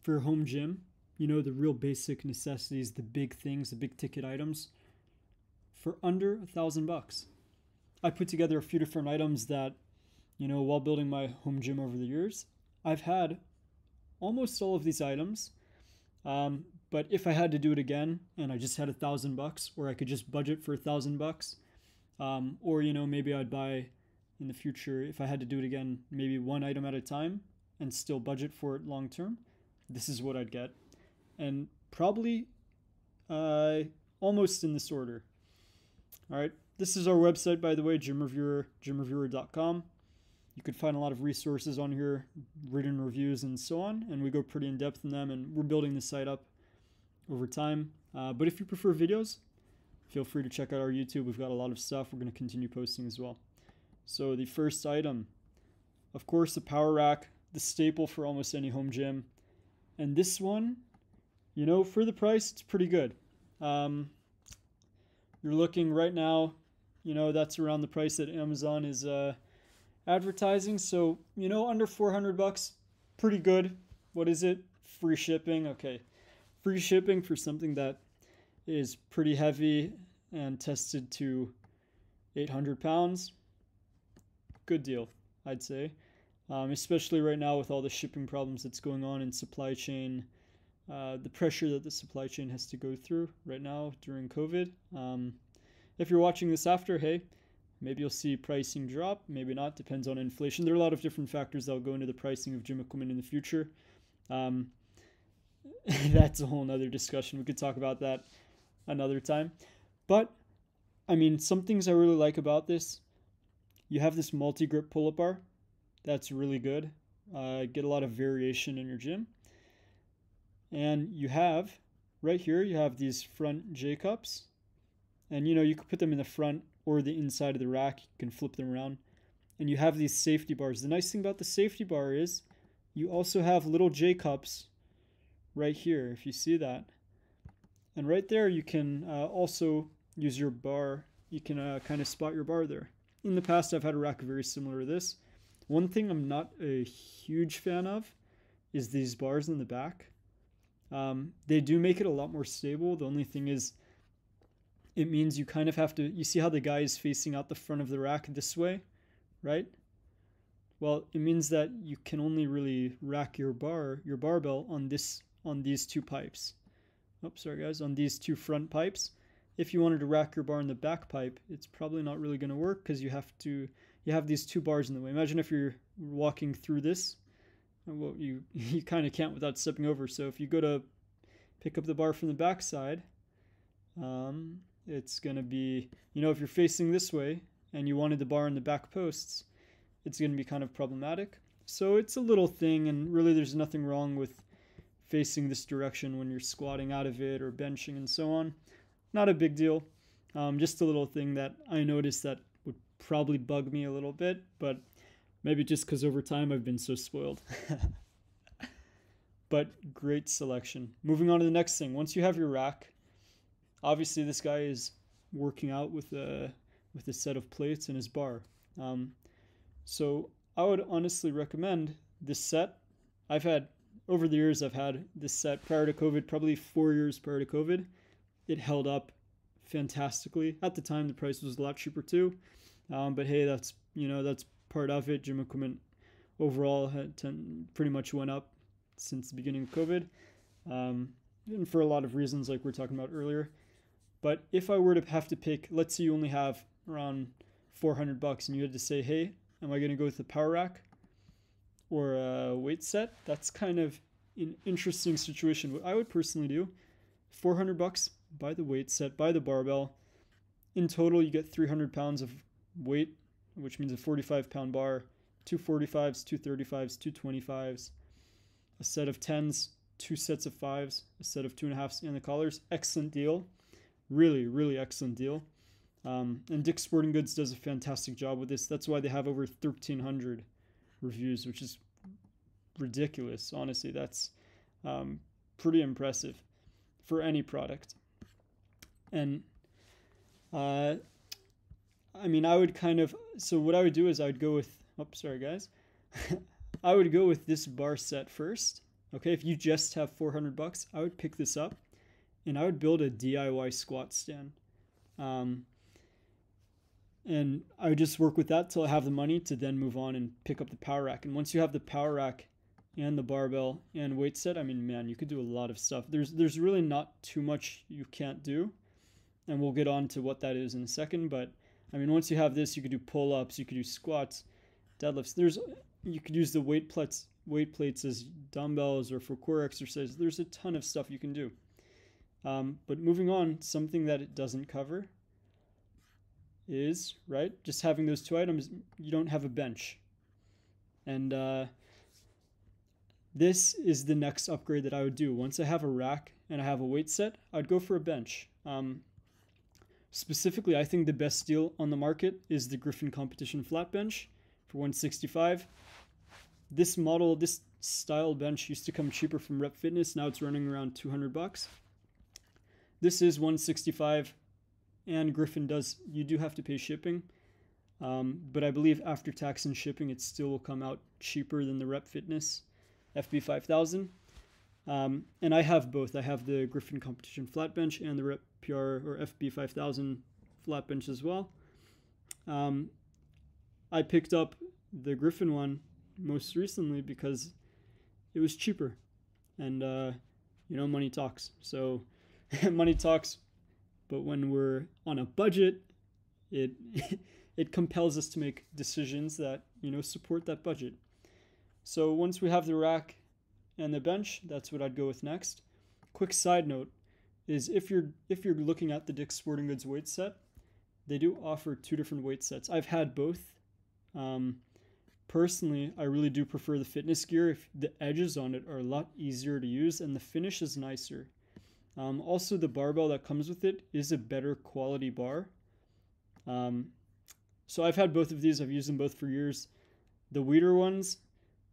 for your home gym, you know, the real basic necessities, the big things, the big ticket items, for under $1,000. I put together a few different items that, you know, while building my home gym over the years, I've had almost all of these items. But if I had to do it again and I just had $1,000, or I could just budget for $1,000, or, you know, maybe I'd buy in the future, if I had to do it again, maybe one item at a time and still budget for it long term, this is what I'd get. And probably almost in this order. All right. This is our website, by the way, gymreviewer.com. You could find a lot of resources on here, written reviews and so on, and we go pretty in depth in them, and we're building the site up over time. But if you prefer videos, feel free to check out our YouTube. We've got a lot of stuff we're going to continue posting as well. So the first item, of course, the power rack, the staple for almost any home gym. And this one, you know, for the price, it's pretty good. You're looking right now, you know, that's around the price that Amazon is advertising. So, you know, under $400, pretty good. What is it? Free shipping. Okay. Free shipping for something that is pretty heavy and tested to 800 pounds. Good deal, I'd say. Especially right now with all the shipping problems that's going on in supply chain, the pressure that the supply chain has to go through right now during COVID. If you're watching this after, hey, maybe you'll see pricing drop, maybe not, depends on inflation. There are a lot of different factors that will go into the pricing of gym equipment in the future. That's a whole nother discussion. We could talk about that another time. But, I mean, some things I really like about this, you have this multi-grip pull-up bar. That's really good. Get a lot of variation in your gym. And you have, right here, you have these front J-cups. And, you know, you can put them in the front or the inside of the rack. You can flip them around. And you have these safety bars. The nice thing about the safety bar is you also have little J-cups right here, if you see that. And right there, you can also use your bar. You can kind of spot your bar there. In the past, I've had a rack very similar to this. One thing I'm not a huge fan of is these bars in the back. They do make it a lot more stable. The only thing is, it means you kind of have to, you see how the guy is facing out the front of the rack this way, right? Well, it means that you can only really rack your barbell on these two pipes. Oops, sorry guys, on these two front pipes. If you wanted to rack your bar in the back pipe, it's probably not really going to work because you have these two bars in the way. Imagine if you're walking through this. Well, you kind of can't without stepping over. So if you go to pick up the bar from the back side, it's going to be, you know, if you're facing this way and you wanted the bar in the back posts, it's going to be kind of problematic. So it's a little thing, and really there's nothing wrong with facing this direction when you're squatting out of it or benching and so on. Not a big deal. Just a little thing that I noticed that would probably bug me a little bit, but maybe just because over time I've been so spoiled. But great selection. Moving on to the next thing. Once you have your rack, obviously this guy is working out with a set of plates and his bar. So I would honestly recommend this set. Over the years, I've had this set prior to COVID, probably 4 years prior to COVID. It held up fantastically. At the time, the price was a lot cheaper too. But hey, that's part of it. Gym equipment overall pretty much went up since the beginning of COVID. And for a lot of reasons like we were talking about earlier. But if I were to have to pick, let's say you only have around $400 and you had to say, hey, am I going to go with the power rack or a weight set? That's kind of an interesting situation. What I would personally do, $400, buy the weight set, buy the barbell. In total, you get 300 pounds of weight, which means a 45-pound bar, two 45s, two 35s, two 25s, a set of 10s, two sets of 5s, a set of 2.5s, and the collars. Excellent deal. Really, really excellent deal. And Dick's Sporting Goods does a fantastic job with this. That's why they have over 1,300 reviews, which is ridiculous. Honestly, that's pretty impressive for any product. And I mean, I would so what I would do is I would go with, I would go with this bar set first. Okay, if you just have 400 bucks, I would pick this up and I would build a DIY squat stand. And I would just work with that till I have the money to then move on and pick up the power rack. And once you have the power rack and the barbell and weight set, I mean, man, you could do a lot of stuff. There's really not too much you can't do, and we'll get on to what that is in a second. But I mean, once you have this, you could do pull-ups, you could do squats, deadlifts. You could use the weight plates as dumbbells or for core exercise. There's a ton of stuff you can do. But moving on, something that it doesn't cover is, right, just having those two items, you don't have a bench. And this is the next upgrade that I would do. Once I have a rack and I have a weight set, I'd go for a bench. Specifically, I think the best deal on the market is the Griffin Competition Flat Bench for $165. This model, this style bench used to come cheaper from Rep Fitness. Now it's running around 200 bucks. This is $165, and Griffin you do have to pay shipping. But I believe after tax and shipping, it still will come out cheaper than the Rep Fitness FB5000. And I have both. I have the Griffin Competition Flat Bench and the Rep PR or FB5000 flat bench as well. I picked up the Griffin one most recently because it was cheaper, and money talks. So money talks, but when we're on a budget, it it compels us to make decisions that support that budget. So once we have the rack and the bench, that's what I'd go with next. Quick side note is if you're looking at the Dick's Sporting Goods weight set, they do offer two different weight sets. I've had both. Personally, I really do prefer the fitness gear. If the edges on it are a lot easier to use and the finish is nicer. Also, the barbell that comes with it is a better quality bar. So I've had both of these. I've used them both for years. The Weider ones,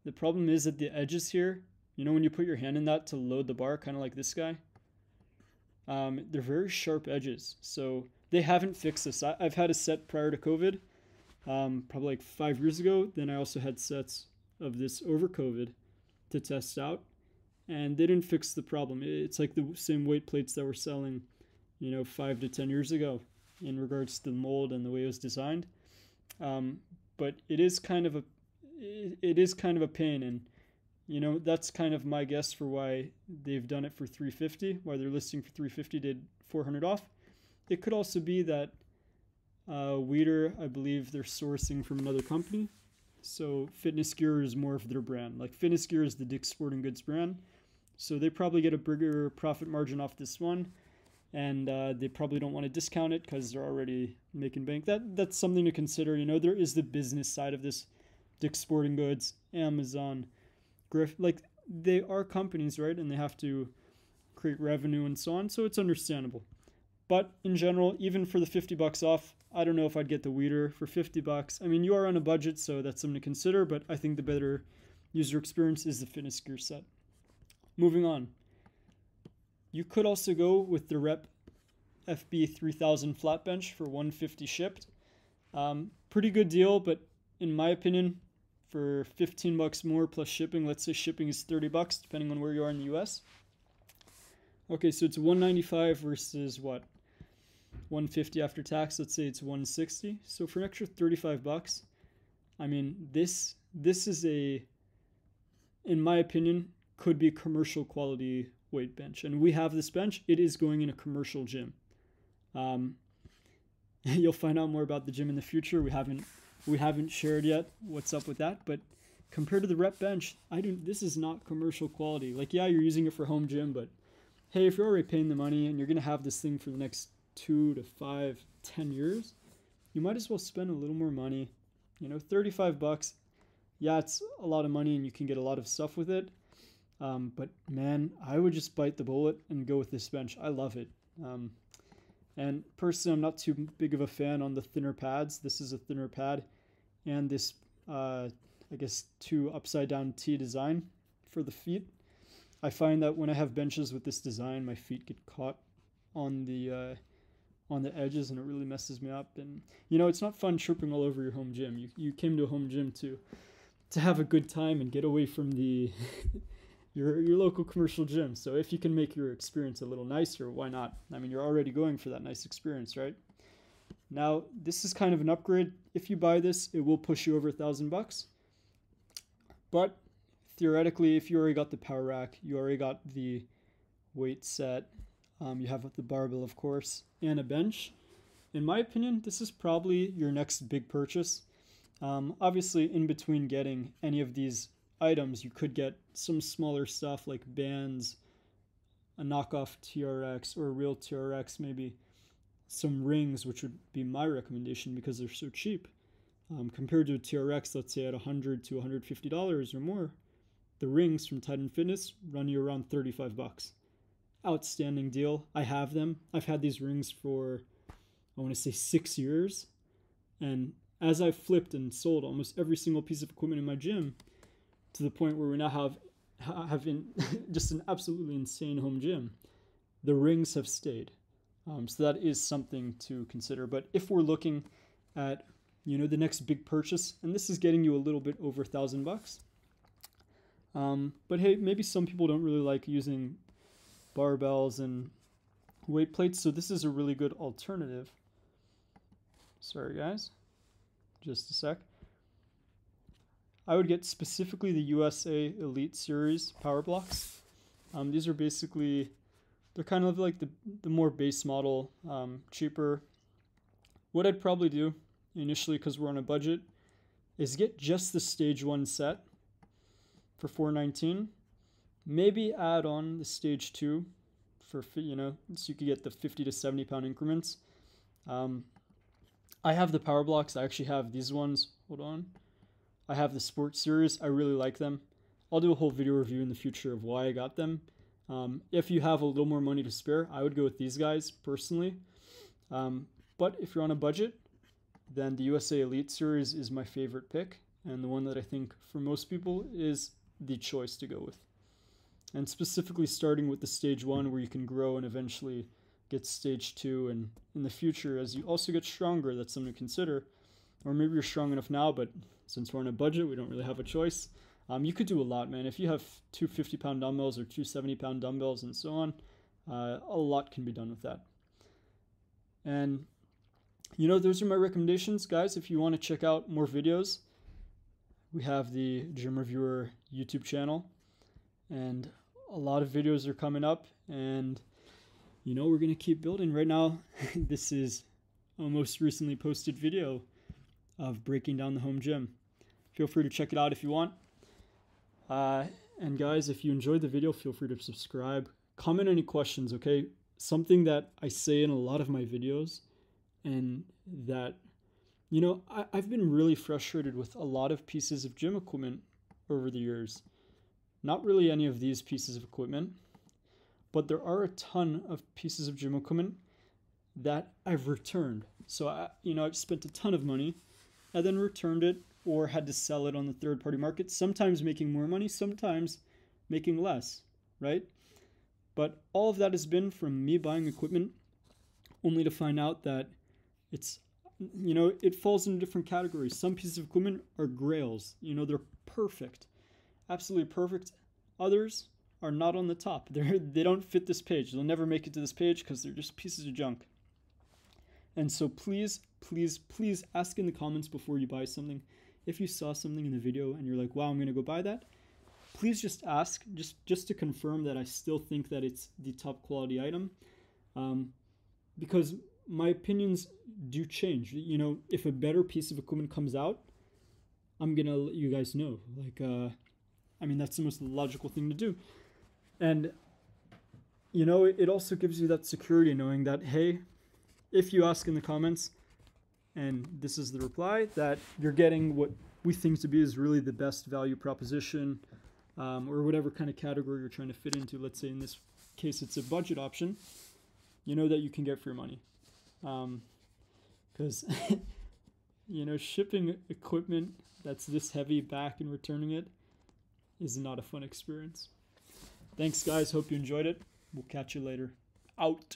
the problem is at the edges here, when you put your hand in that to load the bar, kind of like this guy, they're very sharp edges. So they haven't fixed this. I've had a set prior to COVID, probably like 5 years ago. Then I also had sets of this over COVID to test out, and they didn't fix the problem. It's like the same weight plates that were selling, 5 to 10 years ago in regards to the mold and the way it was designed. But it is kind of a pain, and that's kind of my guess for why they've done it for $350, why they're listing for $350, did $400 off. It could also be that Weider, I believe they're sourcing from another company, so Fitness Gear is more of their brand. Like Fitness Gear is the Dick's Sporting Goods brand, so they probably get a bigger profit margin off this one, and they probably don't want to discount it because they're already making bank. That's something to consider. There is the business side of this. Dick's Sporting Goods, Amazon, Griffin, like they are companies, right? And they have to create revenue and so on. So it's understandable. But in general, even for the $50 off, I don't know if I'd get the Weider for $50. I mean, you are on a budget, so that's something to consider. But I think the better user experience is the Fitness Gear set. Moving on. You could also go with the Rep FB3000 flat bench for $150 shipped. Pretty good deal, but in my opinion, for $15 more plus shipping, let's say shipping is $30 depending on where you are in the US. Okay, so it's $195 versus what? $150 after tax. Let's say it's $160. So for an extra $35, I mean, this is in my opinion, could be a commercial quality weight bench. And we have this bench. It is going in a commercial gym. You'll find out more about the gym in the future. We haven't shared yet what's up with that, but compared to the Rep bench, this is not commercial quality. Like, yeah, you're using it for home gym, but hey, if you're already paying the money and you're going to have this thing for the next 2 to 5, 10 years, you might as well spend a little more money. $35. Yeah, it's a lot of money and you can get a lot of stuff with it. But man, I would just bite the bullet and go with this bench. I love it. And personally, I'm not too big of a fan on the thinner pads. This is a thinner pad, and this, I guess, 2 upside down T design for the feet. I find that when I have benches with this design, my feet get caught on the edges, and it really messes me up. And it's not fun tripping all over your home gym. You came to a home gym to have a good time and get away from the your local commercial gym. So if you can make your experience a little nicer, why not? I mean, you're already going for that nice experience, right? Now, this is kind of an upgrade. If you buy this, it will push you over $1,000. But theoretically, if you already got the power rack, you already got the weight set, you have the barbell, of course, and a bench. In my opinion, this is probably your next big purchase. Obviously, in between getting any of these items, you could get some smaller stuff like bands, a knockoff TRX or a real TRX, maybe some rings, which would be my recommendation because they're so cheap. Compared to a TRX, let's say at $100 to $150 or more, the rings from Titan Fitness run you around $35. Outstanding deal. I have them. I've had these rings for, I want to say 6 years. And as I've flipped and sold almost every single piece of equipment in my gym, to the point where we now have just an absolutely insane home gym, the rings have stayed. So that is something to consider. But if we're looking at, the next big purchase, and this is getting you a little bit over $1,000. But hey, maybe some people don't really like using barbells and weight plates, so this is a really good alternative. Sorry guys, just a sec. I would get specifically the USA Elite Series power blocks. These are basically, they're kind of like the more base model, cheaper. What I'd probably do initially, because we're on a budget, is get just the stage 1 set for $419. Maybe add on the stage 2 for, so you could get the 50 to 70 pound increments. I have the power blocks. I actually have these ones. Hold on. I have the Sport Series. I really like them. I'll do a whole video review in the future of why I got them. If you have a little more money to spare, I would go with these guys personally. But if you're on a budget, then the USA Elite Series is my favorite pick, and the one that I think for most people is the choice to go with. And specifically starting with the stage 1, where you can grow and eventually get stage 2, and in the future as you also get stronger, that's something to consider. Or maybe you're strong enough now, but since we're on a budget, we don't really have a choice. You could do a lot, man. If you have two 50-pound dumbbells or two 70-pound dumbbells and so on, a lot can be done with that. And those are my recommendations, guys. If you want to check out more videos, we have the Gym Reviewer YouTube channel, and a lot of videos are coming up, and we're going to keep building. Right now, this is a most recently posted video of breaking down the home gym. Feel free to check it out if you want. And guys, if you enjoyed the video, feel free to subscribe. Comment any questions, okay? Something that I say in a lot of my videos, and that, I've been really frustrated with a lot of pieces of gym equipment over the years. Not really any of these pieces of equipment, but there are a ton of pieces of gym equipment that I've returned. So, I've spent a ton of money and then returned it or had to sell it on the third-party market, sometimes making more money, sometimes making less, right? But all of that has been from me buying equipment only to find out that it's, it falls into different categories. Some pieces of equipment are grails. They're perfect, absolutely perfect. Others are not on the top. They don't fit this page. They'll never make it to this page because they're just pieces of junk. And so please, please, please ask in the comments before you buy something. If you saw something in the video and you're like, wow, I'm going to go buy that, please just ask, just to confirm that I still think that it's the top quality item. Because my opinions do change. If a better piece of equipment comes out, I'm going to let you guys know. That's the most logical thing to do. And, it also gives you that security knowing that, hey, if you ask in the comments, and this is the reply, that you're getting what we think to be is really the best value proposition, or whatever kind of category you're trying to fit into. Let's say in this case it's a budget option, that you can get for your money. Because, shipping equipment that's this heavy back and returning it is not a fun experience. Thanks, guys. Hope you enjoyed it. We'll catch you later. Out.